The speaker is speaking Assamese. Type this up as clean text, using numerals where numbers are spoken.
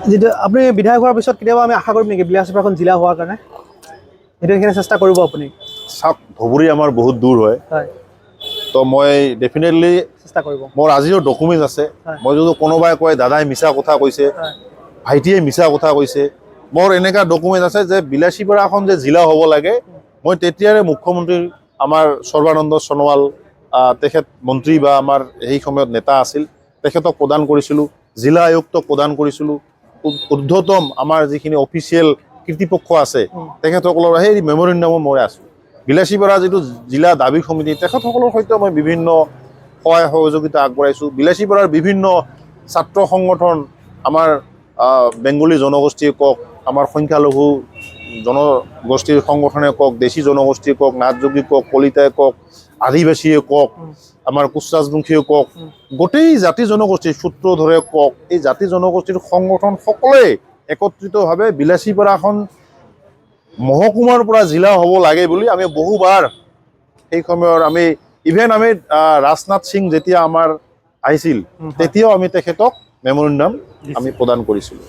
যেটা আপনি বিধায়ক হোৱাৰ পিছত কেতিয়াবা আমি আশা কৰিম নেকি বিলাসীপাৰাখন জিলা হোৱাৰ কাৰণে সেইটো এইখিনি চেষ্টা কৰিব আপুনি চাওক ধুবুৰী আমাৰ বহুত দূৰ হয় হয় তো মই ডেফিনেটলি চেষ্টা কৰিব মোৰ আজিও ডকুমেণ্ট আছে হয় মই যদি কোনোবাই কয় দাদাই মিছা কথা কৈছে হয় ভাইটিয়ে মিছা কথা কৈছে মোৰ এনেকুৱা ডকুমেণ্ট আছে যে বিলাসীপাৰাখন যে জিলা হ'ব লাগে মই তেতিয়াৰে মুখ্যমন্ত্ৰী আমাৰ সৰ্বানন্দ সোণোৱাল তেখেত মন্ত্ৰী বা আমাৰ সেই সময়ত নেতা আছিল তেখেতক প্ৰদান কৰিছিলোঁ জিলা আয়ুক্তক প্ৰদান কৰিছিলোঁ ঊৰ্ধ্বতম আমাৰ যিখিনি অফিচিয়েল কৰ্তৃপক্ষ আছে তেখেতসকলৰ সেই মেমৰেণ্ডামো মই আছোঁ বিলাসীপাৰা যিটো জিলা দাবী সমিতি তেখেতসকলৰ সৈতে মই বিভিন্ন সহায় সহযোগিতা আগবঢ়াইছোঁ বিলাসীপাৰাৰ বিভিন্ন ছাত্ৰ সংগঠন আমাৰ বেংগলী জনগোষ্ঠীয়ে কওক আমাৰ সংখ্যালঘু জনগোষ্ঠীৰ সংগঠনে কওক দেশী জনগোষ্ঠীয়ে কওক নাথযোগী কওক কলিতাই কওক আদিবাসীয়ে কওক আমাৰ কোচ ৰাজবংশীয়ে কওক গোটেই জাতি জনগোষ্ঠীৰ সূত্ৰধৰে কওক এই জাতি জনগোষ্ঠীৰ সংগঠন সকলোৱে একত্ৰিতভাৱে বিলাসীপাৰাখন মহকুমাৰ পৰা জিলা হ'ব লাগে বুলি আমি বহুবাৰ সেই সময়ৰ আমি ইভেন আমি ৰাজনাথ সিং যেতিয়া আমাৰ আহিছিল তেতিয়াও আমি তেখেতক মেমৰেণ্ডাম আমি প্ৰদান কৰিছিলোঁ